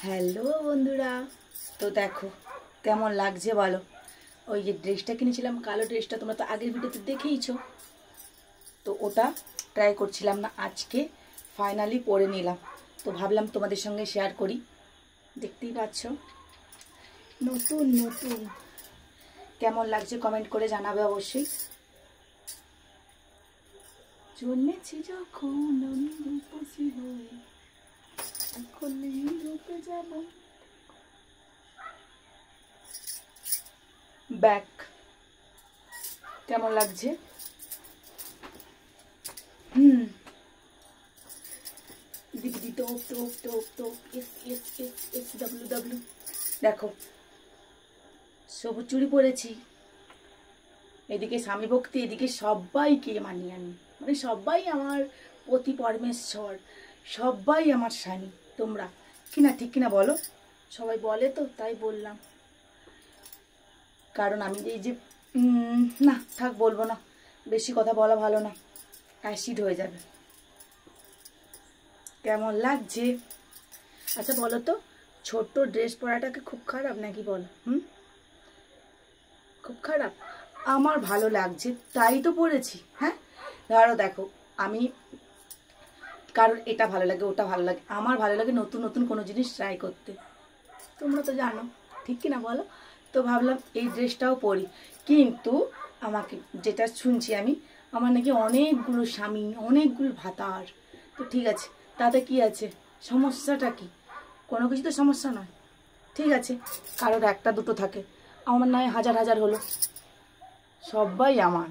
Hello বন্ধুরা, তো দেখো কেমন লাগছে বলো। ওই যে ড্রেসটা কিনেছিলাম, কালো ড্রেসটা, তোমরা তো আগের ভিডিওতে দেখেইছো। তো ওটা ট্রাই করছিলাম না, আজকে ফাইনালি পরে নিলাম। তো ভাবলাম তোমাদের সঙ্গে শেয়ার করি। দেখতেই পাচ্ছ, নতুন নতুন। কেমন লাগছে কমেন্ট করে জানাবে অবশ্যই। জন্মেছি যখন আমি রূপসী হয়ে, এখন রূপে যাব। ব্যাক কেমন লাগছে? দিদি টোপ টোপ টোপ টোপ S S S S W W. দেখো সবুজ চুড়ি পরেছি, এদিকে স্বামী ভক্তি, এদিকে সবাইকে মানি আমি, মানে সবাই আমার পতি পরমেশ্বর, সবাই আমার স্বামী। তোমরা কিনা ঠিক কিনা বলো? সবাই বলে তো, তাই বললাম। কারণ আমি এই যে না থাক, বলবো না, বেশি কথা বলা ভালো না, অ্যাসিড হয়ে যাবে। কেমন লাগছে আচ্ছা বলো তো, ছোট্ট ড্রেস পরাটাকে খুব খারাপ নাকি বলো? খুব খারাপ? আমার ভালো লাগছে তাই তো পরেছি। হ্যাঁ ধরো দেখো, আমি কারণ এটা ভালো লাগে, ওটা ভালো লাগে, আমার ভালো লাগে নতুন নতুন কোনো জিনিস ট্রাই করতে। তোমরা তো জানো, ঠিক কিনা বলো? তো ভাবলাম এই ড্রেসটাও পরি। কিন্তু আমাকে যেটা শুনছি আমি, আমার নাকি অনেকগুলো স্বামী, অনেকগুলো ভাতার। তো ঠিক আছে, তাতে কি আছে, সমস্যাটা কি? কোনো কিছু তো সমস্যা নয়। ঠিক আছে, কারোর একটা দুটো থাকে, আমার নয় হাজার হাজার হলো, সবাই আমার।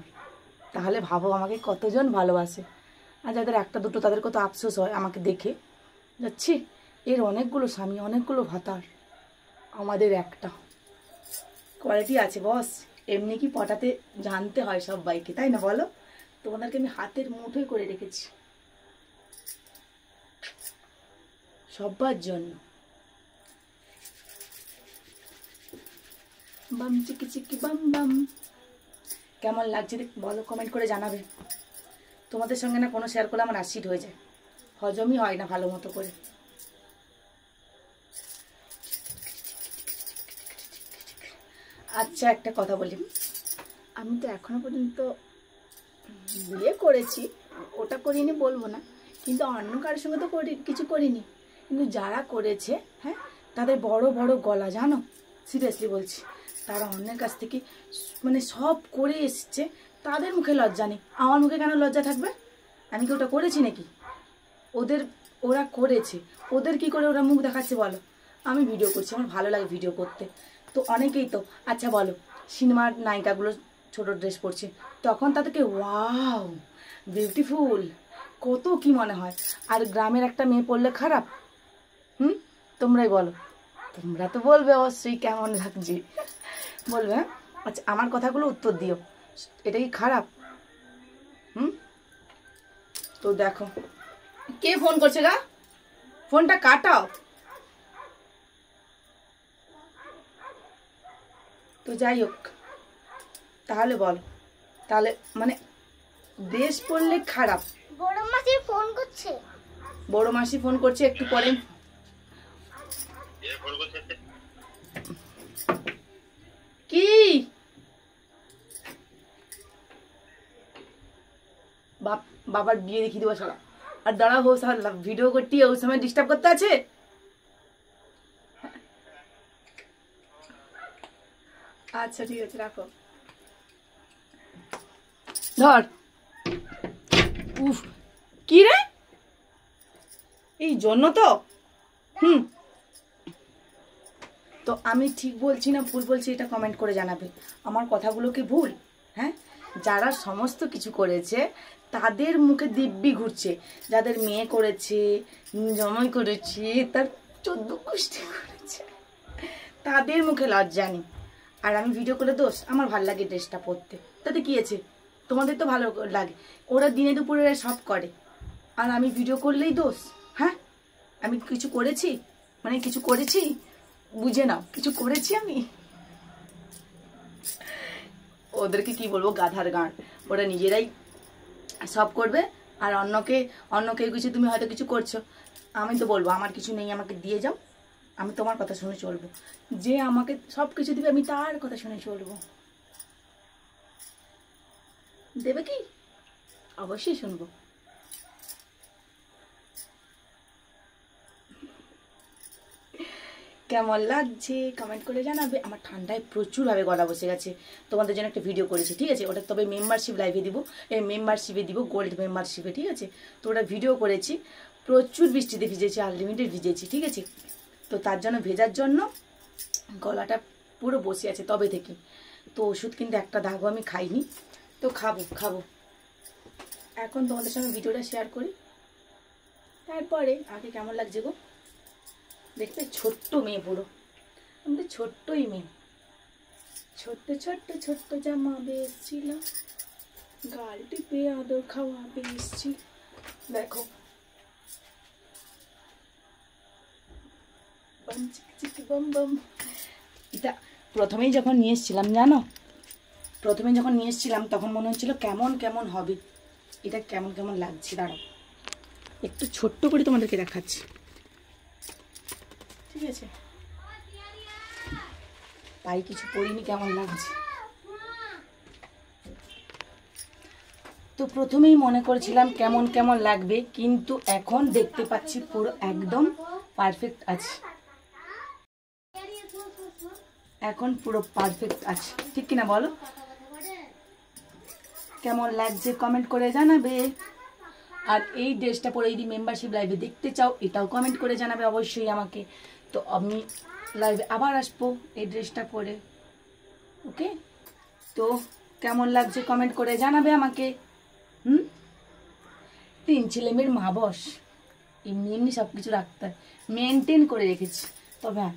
তাহলে ভাবো আমাকে কতজন ভালোবাসে। আর যাদের একটা দুটো, তাদের কত আফসোস হয় আমাকে দেখে, যাচ্ছি এর অনেকগুলো স্বামী, অনেকগুলো ভাতার, আমাদের একটা। কোয়ালিটি আছে বস, এমনি কি পটাতে জানতে হয় সবাইকে, তাই না বলো? তোমাদেরকে আমি হাতের মুঠোয় করে রেখেছি সবার জন্য। বাম চিকি চিকি বাম বাম। কেমন লাগছে বলো, কমেন্ট করে জানাবে। তোমাদের সঙ্গে না কোনো শেয়ার করলে আমার অ্যাসিড হয়ে যায়, হজমই হয় না ভালো মতো করে। আচ্ছা একটা কথা বলি, আমি তো এখনো পর্যন্ত বিয়ে করেছি, ওটা করিনি বলবো না, কিন্তু অন্য কারোর সঙ্গে তো কিছু করিনি। কিন্তু যারা করেছে, হ্যাঁ, তাদের বড় বড় গলা, জানো, সিরিয়াসলি বলছি, তারা অন্যের কাছ থেকে মানে সব করে এসছে, তাদের মুখে লজ্জা নেই। আমার মুখে কেন লজ্জা থাকবে? আমি কি ওটা করেছি নাকি? ওরা করেছে, ওদের কি করে ওরা মুখ দেখাচ্ছে বলো? আমি ভিডিও করছি, আমার ভালো লাগে ভিডিও করতে। তো অনেকেই তো, আচ্ছা বলো, সিনেমার নায়িকাগুলো ছোট ড্রেস পরছে, তখন তাদেরকে ওয়াও বিউটিফুল কত কি মনে হয়। আর গ্রামের একটা মেয়ে পরলে খারাপ? তোমরাই বলো। তোমরা তো বলবে অবশ্যই কেমন লাগছে, বলবে। হ্যাঁ আচ্ছা, আমার কথাগুলো উত্তর দিও, এটা কি খারাপ? তো দেখো কে ফোন করছে গা, ফোনটা কাটাও। তো যাই হোক, তাহলে বলো, তাহলে মানে ড্রেস পরলে খারাপ? বড় মাসি ফোন করছে, বড় মাসি ফোন করছে, একটু পরে। কি বাবার বিয়ে দেখিয়ে দেবো সারা। আর দাঁড়া হো সারা, ভিডিও করতে ওই সময় ডিস্টার্ব করতে আছে। আচ্ছা ঠিক আছে, রাখো। ধর। উফ, কি রে, এই জন্য তো তো আমি ঠিক বলছি না ভুল বলছি, এটা কমেন্ট করে জানাবে। আমার কথাগুলো কি ভুল? হ্যাঁ, যারা সমস্ত কিছু করেছে তাদের মুখে দিব্যি ঘুরছে, যাদের মেয়ে করেছে, জমাই করেছে, তার 14 গোষ্ঠী করেছে, তাদের মুখে লজ্জা নেই। আর আমি ভিডিও করে দোষ, আমার ভালো লাগে ড্রেসটা পরতে, তাতে কি আছে? তোমাদের তো ভালো লাগে, ওরা দিনে দুপুরে সব করে, আর আমি ভিডিও করলেই দোষ? হ্যাঁ, আমি কিছু করেছি, মানে কিছু করেছি বুঝে নাও, কিছু করেছি আমি? ওদেরকে কি বলবো, গাধার গাঁড়। ওরা নিজেরাই সব করবে, আর অন্যকে কিছু, তুমি হয়তো কিছু করছো, আমি তো বলবো আমার কিছু নেই, আমাকে দিয়ে যাও, আমি তোমার কথা শুনে চলবো, যে আমাকে সব কিছু দিবে আমি তার কথা শুনে চলবো। দেবে কি? অবশ্যই শুনবো। কেমন লাগছে কমেন্ট করে জানাবে। আমার ঠান্ডায় প্রচুরভাবে গলা বসে গেছে, তোমাদের জন্য একটা ভিডিও করেছি, ঠিক আছে? ওটা তবে মেম্বারশিপ লাইভে দিব, মেম্বারশিপে দিব, গোল্ড মেম্বারশিপে, ঠিক আছে? তো ওটা ভিডিও করেছি, প্রচুর বৃষ্টিতে ভিজেছি, আনলিমিটেড ভিজেছি, ঠিক আছে? তো তার জন্য ভেজার জন্য গলাটা পুরো বসে আছে তবে থেকে। তো ওষুধ কিন্তু একটা দাগও আমি খাইনি, তো খাবো। এখন তোমাদের সঙ্গে ভিডিওটা শেয়ার করি, তারপরে আগে কেমন লাগছে গো দেখতে। ছোট্ট মেয়ে, পুরো আমাদের ছোট্টই মেয়ে, ছোট্ট জামা বেসছিল, গাল টিপে আদর খাওয়া বেসছি। দেখো এটা প্রথমেই যখন নিয়ে এসেছিলাম, জানো, তখন মনে হচ্ছিল কেমন হবে, এটা কেমন লাগছে। দাঁড়াও একটু ছোট্ট করে তোমাদেরকে দেখাচ্ছি, ঠিক আছে? তাই কিছু পরিনি, কেমন লাগছে। তো প্রথমেই মনে করেছিলাম কেমন লাগবে, কিন্তু এখন দেখতে পাচ্ছি পুরো একদম পারফেক্ট আছে, এখন পুরো পারফেক্ট আছে, ঠিক কিনা বলো? কেমন লাগছে কমেন্ট করে জানাবে। আর এই ড্রেসটা পরে যদি মেম্বারশিপ লাইভে দেখতে চাও, এটাও কমেন্ট করে জানাবে অবশ্যই আমাকে। তো আমি লাইভে আবার আসবো এই ড্রেসটা পরে, ওকে? তো কেমন লাগছে কমেন্ট করে জানাবে আমাকে। 3 ছেলেমেয়ের মা বস, এমনি সব কিছু রাখতে হয়, মেনটেন করে রেখেছি। তবে হ্যাঁ,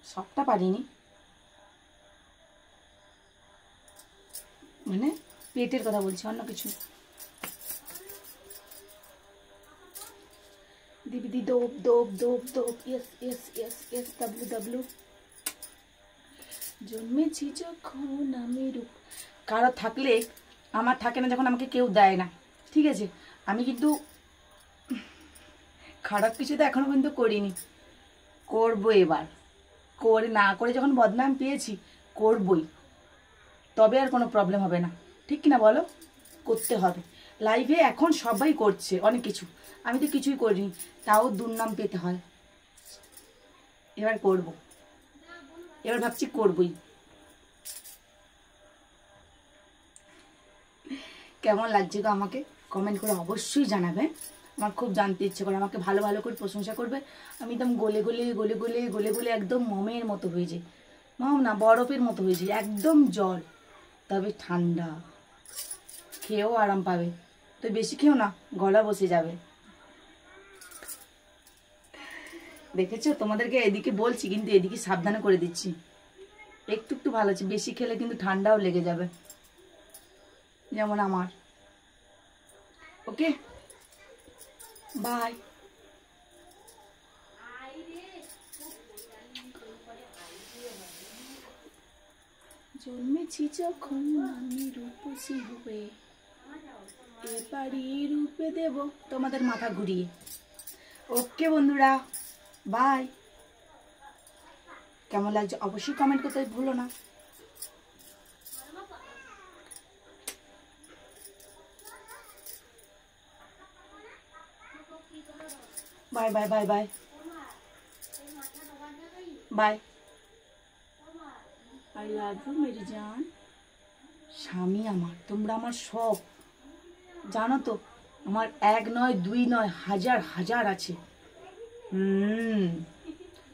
সবটা পারিনি, মানে পেটের কথা বলছি, অন্য কিছু। দিদি দোপ ইয়েস ডাব্লু জন্মেছি যখন আমি রূপ। কারো থাকলে, আমার থাকে না যখন, আমাকে কেউ দেয় না, ঠিক আছে? আমি কিন্তু খারাপ কিছু তো এখনো কিন্তু করিনি, করবো এবার। না করে যখন বদনাম পেয়েছি, করবই, তবে আর কোনো প্রবলেম হবে না, ঠিক কিনা বলো? করতে হবে। লাইভে এখন সবাই করছে অনেক কিছু, আমি তো কিছুই করিনি, তাও দুর্নাম পেতে হয়। এবার করব, এবার ভাবছি করবই। কেমন লাগছে গো আমাকে কমেন্ট করে অবশ্যই জানাবে, আমার খুব জানতে ইচ্ছে করে। আমাকে ভালো করে প্রশংসা করবে, আমি একদম গলে একদম মোমের মতো হয়ে যাই। মোম না, বরফের মতো হয়ে যাই, একদম জল, তবে ঠান্ডা, খেয়েও আরাম পাবে। তো বেশি খেও না, গলা বসে যাবে। দেখেছো, তোমাদেরকে এদিকে বলছি কিন্তু এদিকে সাবধানে করে দিচ্ছি। একটু ভালো আছে, বেশি খেলে কিন্তু ঠান্ডাও লেগে যাবে, যেমন আমার। ওকে, বাই। জন্মেছি যখন আমি রূপসী হয়ে, এবারই রূপে দেব তোমাদের মাথা ঘুরিয়ে। ওকে বন্ধুরা, বাই। কেমন লাগছে অবশ্যই কমেন্ট করতে ভুলো না। Bye bye bye bye bye. I love you মেরি জান। স্বামী আমার, তোমরা আমার সব, জানো তো, আমার 1 নয় 2 নয়, হাজার আছে।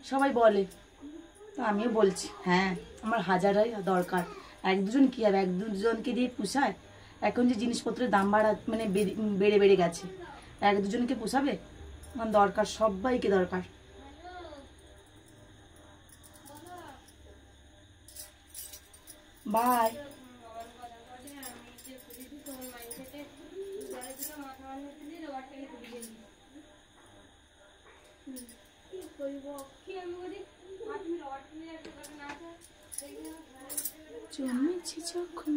সবাই বলে, তো আমিও বলছি, হ্যাঁ আমার হাজারই দরকার। 1-2জন কি হবে, 1-2জনকে দিয়ে পোষায়? এখন যে জিনিসপত্রের দাম মানে বেড়ে গেছে, 1-2জনকে পোষাবে? আমার দরকার, সবাইকে দরকার। বাই। জন্মেছি যখন